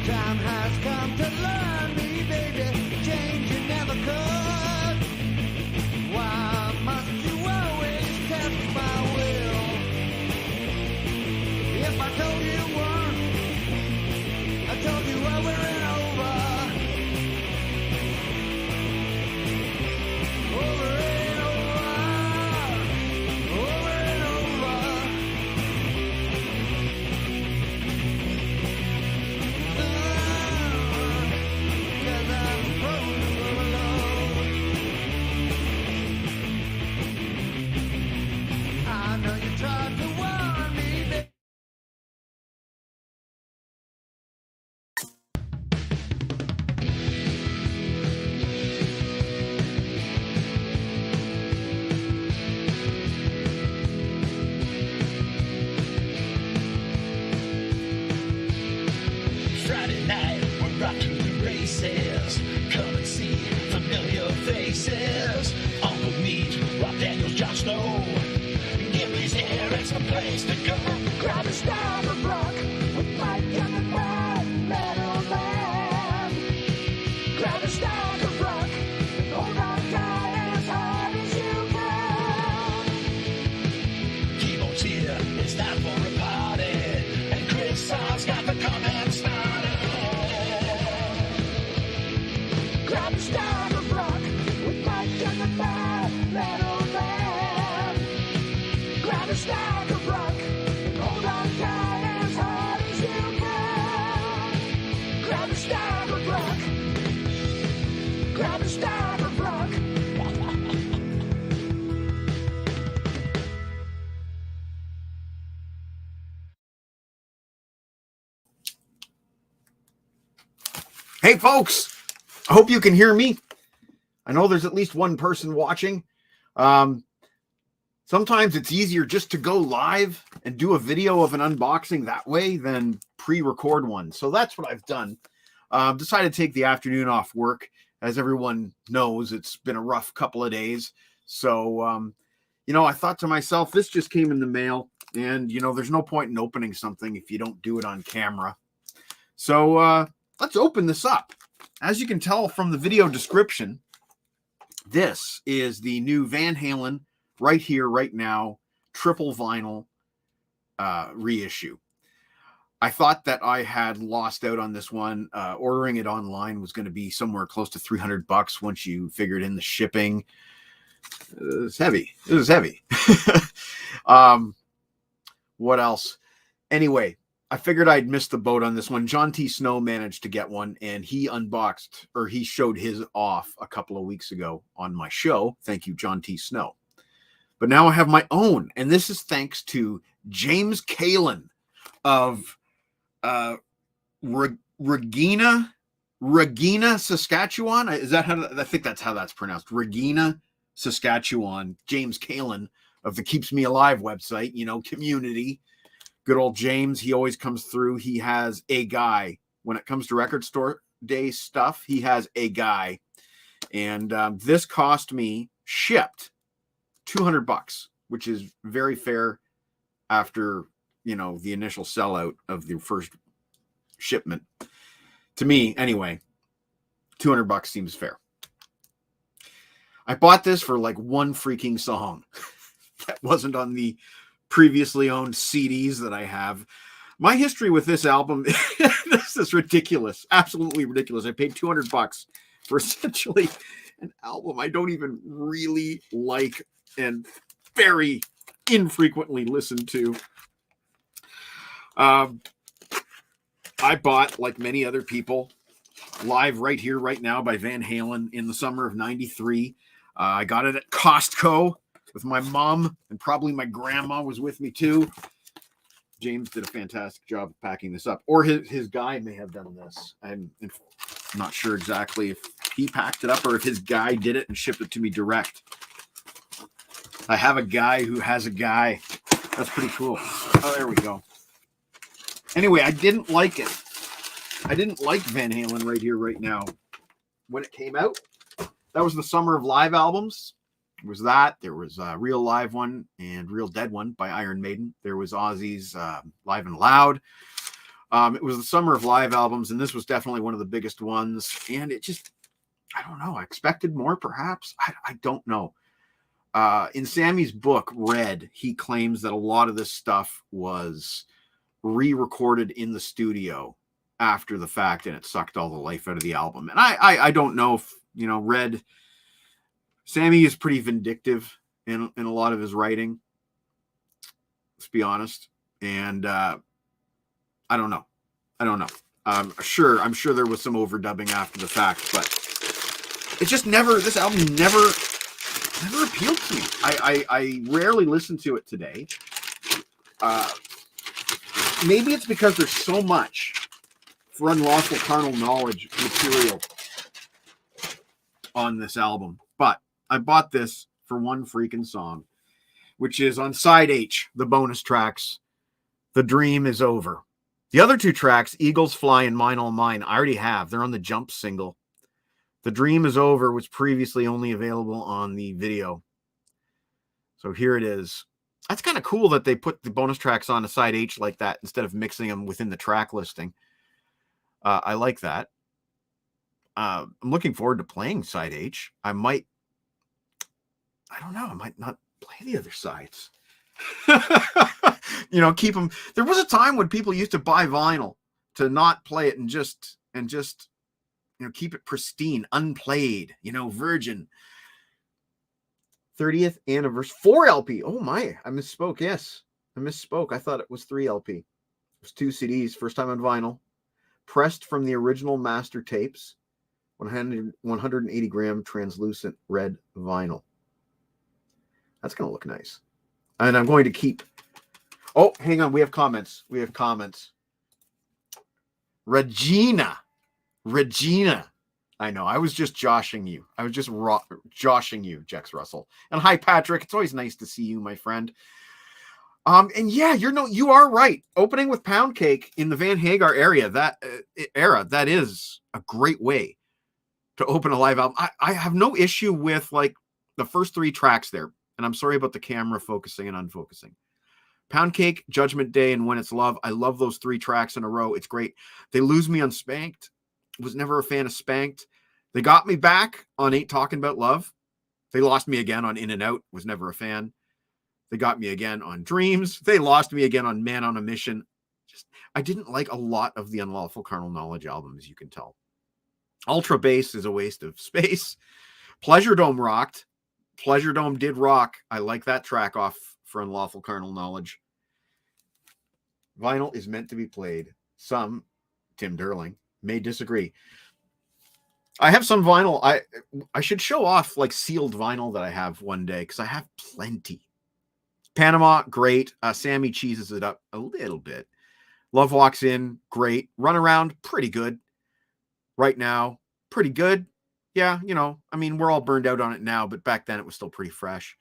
Time has come to learn me, baby. Change you never could. Why must you always test my will? If I told you once, I told you over and over. Over and over. Over and over. I know you tried to warn me, baby. Friday night, we're off to the races. Come and see familiar faces. Uncle Meat, Rob Daniels, Jon Snow. Gibby's here, it's the place to go. Grab a star of rock with Mike and the Man, Metal Man. Grab a star of rock and hold on tight as hard as you can. T-Bone's here, it's time for a party. And Chris has got the comments started. Grab a star of rock with Mike and the Man, Metal Man. Grab a stack of rock and hold on tight as hard as you can. Grab a stack of rock. Grab a stack of rock. Hey folks, I hope you can hear me. I know there's at least one person watching. Sometimes it's easier just to go live and do a video of an unboxing that way than pre-record one. So that's what I've done. Decided to take the afternoon off work. As everyone knows, it's been a rough couple of days. So, I thought to myself, this just came in the mail. And, there's no point in opening something if you don't do it on camera. So let's open this up. As you can tell from the video description, this is the new Van Halen Right Here, Right Now triple vinyl reissue. I thought that I had lost out on this one. Ordering it online was going to be somewhere close to $300 once you figured in the shipping. It's heavy. It was heavy. What else? Anyway, I figured I'd missed the boat on this one. John T. Snow managed to get one, and he unboxed, or he showed his off a couple of weeks ago on my show. Thank you, John T. Snow. But now I have my own, and this is thanks to James Halen of Regina, Saskatchewan. Is that how? I think that's how that's pronounced. Regina, Saskatchewan. James Halen of the Keeps Me Alive website, community. Good old James. He always comes through. He has a guy. When it comes to record store day stuff, he has a guy. And this cost me, shipped, $200, which is very fair after, the initial sellout of the first shipment. To me, anyway, $200 seems fair. I bought this for like one freaking song that wasn't on the previously owned CDs that I have. My history with this album, this is ridiculous, absolutely ridiculous. I paid $200 for essentially an album I don't even really like and very infrequently listen to. I bought, like many other people, Live Right Here, Right Now by Van Halen in the summer of '93. I got it at Costco with my mom, and probably my grandma was with me too. James did a fantastic job of packing this up, or his guy may have done this. I'm not sure exactly if he packed it up or if his guy did it and shipped it to me direct. I have a guy who has a guy. That's pretty cool. Oh, there we go. Anyway, I didn't like it. I didn't like Van Halen Right Here, Right Now when it came out. That was the summer of live albums. It was that. There was a Real Live one and Real Dead one by Iron Maiden. There was Ozzy's Live and Loud. It was the summer of live albums, and this was definitely one of the biggest ones. And it just, I don't know. I expected more, perhaps. I don't know. In Sammy's book, Red, he claims that a lot of this stuff was re-recorded in the studio after the fact, and it sucked all the life out of the album. And I don't know if, you know, Red, Sammy is pretty vindictive in a lot of his writing. Let's be honest. And I don't know. I'm sure there was some overdubbing after the fact, but it just never, this album never appealed to me. I rarely listen to it today. Maybe it's because there's so much for Unlawful Carnal Knowledge material on this album. But I bought this for one freaking song, which is on side H, the bonus tracks, The Dream Is Over. The other two tracks, Eagles Fly and Mine All Mine, I already have. They're on the Jump single. The Dream Is Over was previously only available on the video. So here it is. That's kind of cool that they put the bonus tracks on a side H like that instead of mixing them within the track listing. I like that. I'm looking forward to playing side H. I might not play the other sides. You know, keep them. There was a time when people used to buy vinyl to not play it and just you know, keep it pristine, unplayed, you know, virgin. 30th anniversary, 4 LP. Oh my, I misspoke. Yes, I misspoke. I thought it was 3 LP. It was 2 CDs, first time on vinyl, pressed from the original master tapes, 180 gram translucent red vinyl. That's going to look nice. And I'm going to keep. Oh, hang on. We have comments. Regina. I know. I was just joshing you. Joshing you, Jex Russell. And hi, Patrick. It's always nice to see you, my friend. And yeah, you are right. Opening with Pound Cake in the Van Hagar area, that is a great way to open a live album. I have no issue with like the first 3 tracks there. And I'm sorry about the camera focusing and unfocusing. Pound Cake, Judgment Day, and When It's Love. I love those 3 tracks in a row. It's great. They Lose Me on Spanked. Was never a fan of Spanked. They Got Me Back on Ain't Talking About Love. They Lost Me Again on In and Out. Was never a fan. They Got Me Again on Dreams. They Lost Me Again on Man on a Mission. I didn't like a lot of the Unlawful Carnal Knowledge albums, you can tell. Ultra Bass is a waste of space. Pleasure Dome rocked. Pleasure Dome did rock. I like that track off for Unlawful Carnal Knowledge. Vinyl is meant to be played. Some, Tim Derling, may disagree. I have some vinyl. I should show off like sealed vinyl that I have one day because I have plenty. Panama, great. Sammy cheeses it up a little bit. Love Walks In, great. Run Around, pretty good. Right Now, pretty good. Yeah, you know, I mean, we're all burned out on it now, but back then it was still pretty fresh.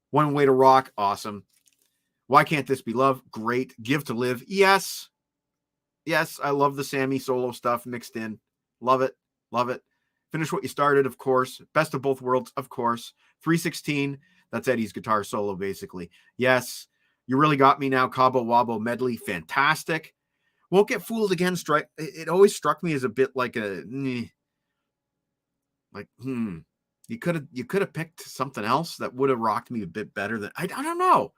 One Way to Rock, awesome. Why Can't This Be Love? Great. Give to Live, yes. Yes, I love the Sammy solo stuff mixed in. Love it. Finish What You Started, of course. Best of Both Worlds, of course. 316, that's Eddie's guitar solo, basically. Yes. You Really Got Me Now, Cabo Wabo medley, fantastic. Won't Get Fooled Again, it always struck me as a bit like you could have picked something else that would have rocked me a bit better than I don't know.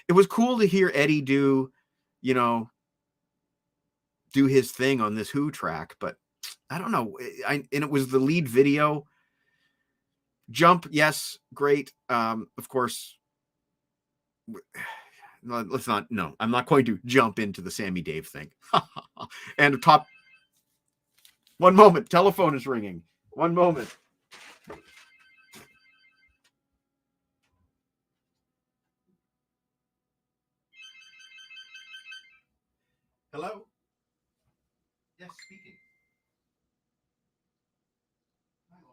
it was cool to hear Eddie do, you know, do his thing on this Who track, but I don't know. And it was the lead video. Jump, yes, great. Of course, let's not. No, I'm not going to jump into the Sammy Dave thing. And top. One moment, telephone is ringing. One moment. Hello. Yes, speaking. Hello.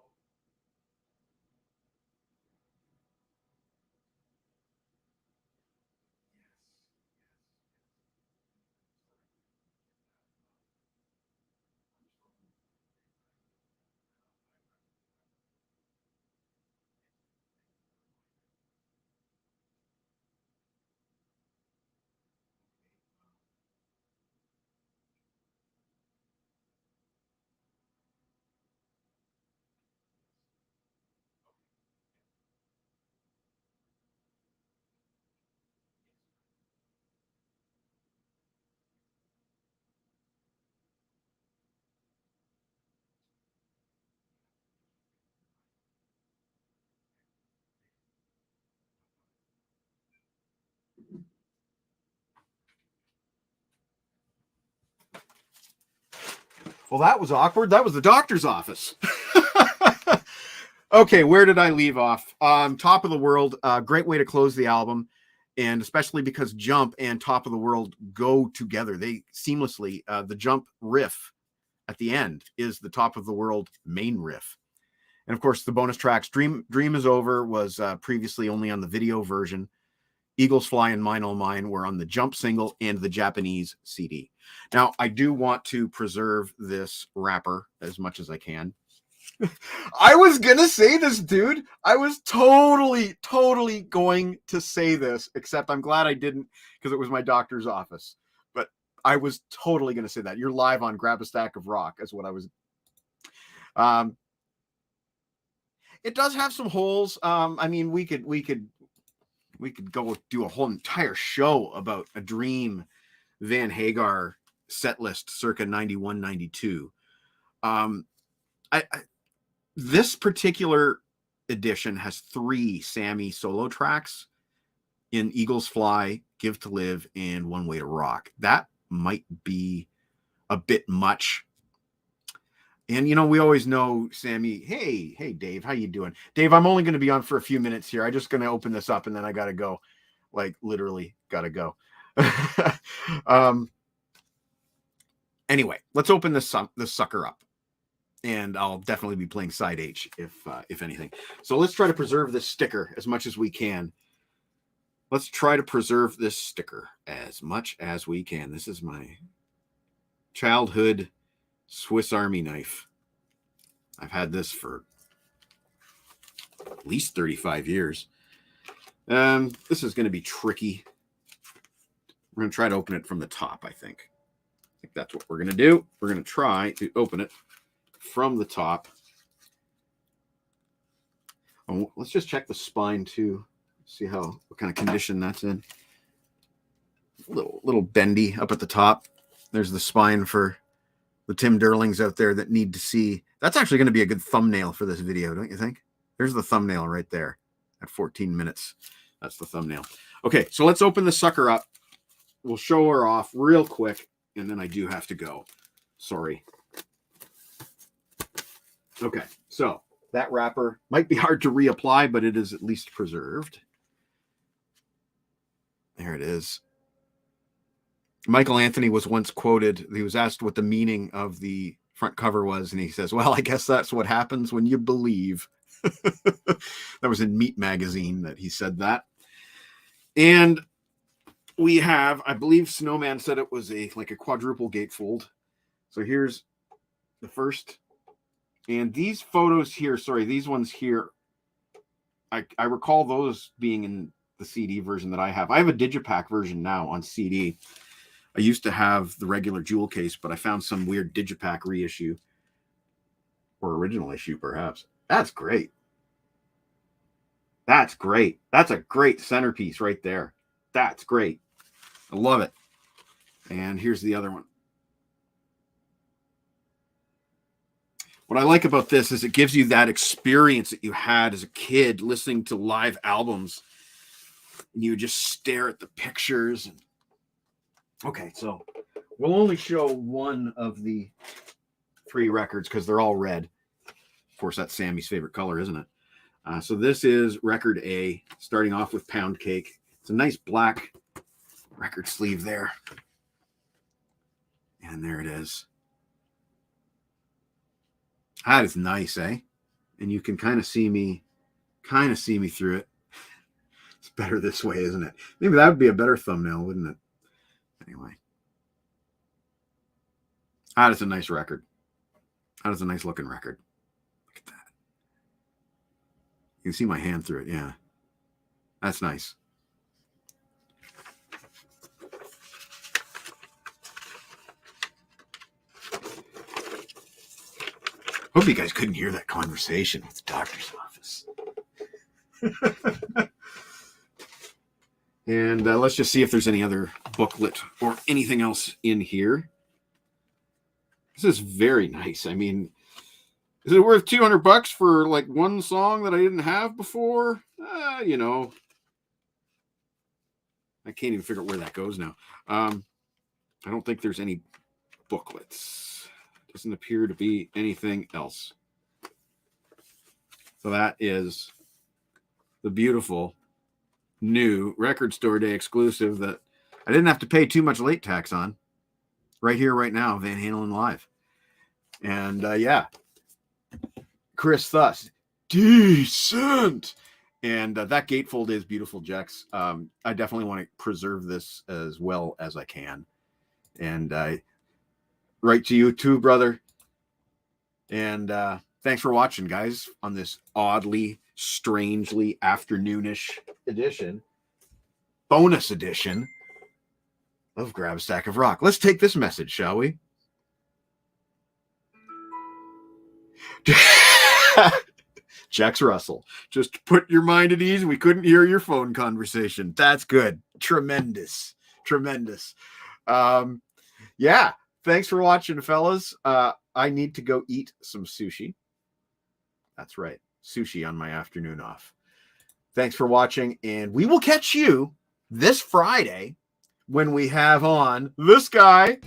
Well, that was awkward. That was the doctor's office. Okay, where did I leave off? Top of the World, great way to close the album, and especially because Jump and Top of the World go together. They seamlessly, the Jump riff at the end is the Top of the World main riff. And of course, the bonus tracks, Dream is Over was previously only on the video version. Eagles Fly and Mine All Mine were on the Jump single and the Japanese CD. Now, I do want to preserve this wrapper as much as I can. I was gonna say this, dude. I was totally going to say this, except I'm glad I didn't because it was my doctor's office. But I was totally gonna say that. You're live on Grab a Stack of Rock, is what I was. It does have some holes. I mean, we could go do a whole entire show about a Dream Van Hagar set list circa 91, 92. This particular edition has 3 Sammy solo tracks in Eagles Fly, Give to Live, and One Way to Rock. That might be a bit much. And, you know, we always know Sammy. Hey, Dave, how you doing? Dave, I'm only going to be on for a few minutes here. I'm just going to open this up and then I got to go. Like, literally got to go. Anyway, let's open this sucker up. And I'll definitely be playing side H if anything. So let's try to preserve this sticker as much as we can. Let's try to preserve this sticker as much as we can. This is my childhood Swiss Army knife. I've had this for at least 35 years. This is going to be tricky. We're going to try to open it from the top, I think. I think that's what we're going to do. We're going to try to open it from the top. Oh, let's just check the spine too. See what kind of condition that's in. A little bendy up at the top. There's the spine for the Tim Derlings out there that need to see. That's actually going to be a good thumbnail for this video, don't you think? There's the thumbnail right there at 14 minutes. That's the thumbnail. Okay, so let's open the sucker up. We'll show her off real quick, and then I do have to go. Sorry. Okay, so that wrapper might be hard to reapply, but it is at least preserved. There it is. Michael Anthony was once quoted. He was asked what the meaning of the front cover was, and he says, well, I guess that's what happens when you believe. That was in Meat Magazine that he said that. And we have, I believe Snowman said it was like a quadruple gatefold. So here's the first. And these photos here, sorry, these ones here, I recall those being in the CD version that I have. I have a Digipack version now on CD. I used to have the regular jewel case, but I found some weird Digipack reissue or original issue, perhaps. That's great. That's great. That's a great centerpiece right there. That's great. I love it. And here's the other one. What I like about this is it gives you that experience that you had as a kid listening to live albums. And you just stare at the pictures. And... Okay, so we'll only show one of the 3 records because they're all red. Of course, that's Sammy's favorite color, isn't it? So this is record A, starting off with Pound Cake. It's a nice black record sleeve there. And there it is. That is nice, eh? And you can kind of see me through it. It's better this way, isn't it? Maybe that would be a better thumbnail, wouldn't it? Anyway. That is a nice record. That is a nice looking record. Look at that. You can see my hand through it, yeah. That's nice. Hope you guys couldn't hear that conversation with the doctor's office. And let's just see if there's any other booklet or anything else in here. This is very nice. I mean, is it worth $200 for like one song that I didn't have before? You know, I can't even figure out where that goes now. I don't think there's any booklets. Doesn't appear to be anything else. So that is the beautiful new Record Store Day exclusive that I didn't have to pay too much late tax on. Right here, right now, Van Halen Live. And yeah, Chris Thus, decent. And that gatefold is beautiful, Jex. I definitely want to preserve this as well as I can. And right to you too, brother. And thanks for watching, guys, on this oddly, strangely afternoonish edition, bonus edition of Grab a Stack of Rock. Let's take this message, shall we? Jax Russell, just put your mind at ease. We couldn't hear your phone conversation. That's good. Tremendous. Tremendous. Yeah. Thanks for watching, fellas. I need to go eat some sushi. That's right. Sushi on my afternoon off. Thanks for watching. And we will catch you this Friday when we have on this guy.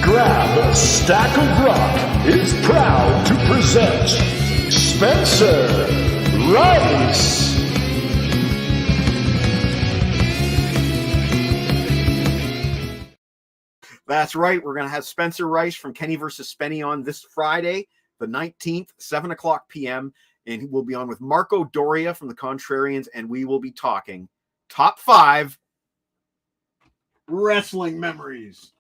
Grab a Stack of Rock is proud to present Spencer Rice. That's right. We're going to have Spencer Rice from Kenny vs. Spenny on this Friday, the 19th, 7 o'clock p.m. And we'll be on with Marco Doria from the Contrarians, and we will be talking top 5 wrestling memories.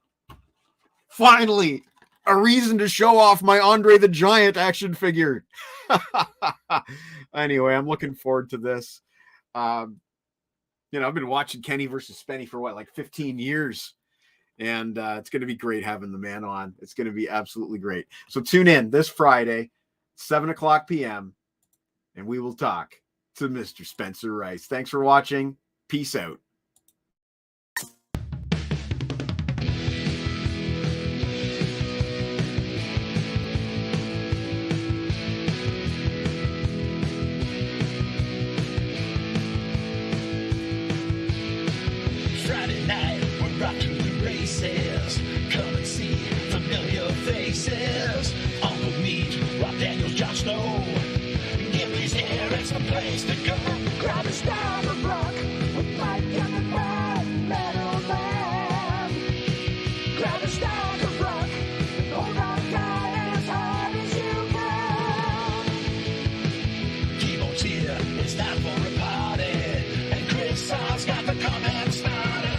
Finally, a reason to show off my Andre the Giant action figure. Anyway, I'm looking forward to this. I've been watching Kenny vs. Spenny for like 15 years. And it's going to be great having the man on. It's going to be absolutely great. So tune in this Friday, 7 o'clock p.m., and we will talk to Mr. Spencer Rice. Thanks for watching. Peace out. Friday night, we're off to the races. Come and see familiar faces. Uncle Meat, Rob Daniels, Jon Snow. Gibby's here, it's the place to go. Grab a Stack of Rock with Mike and the Bad Metal Man. Grab a Stack of Rock and hold on tight as hard as you can. Keyboard's here, it's time for a party. And Chris has got the comment started.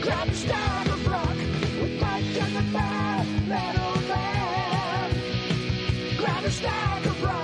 Grab a Stack of Rock with Mike and the Bad Metal Man. Grab a Stack of Rock.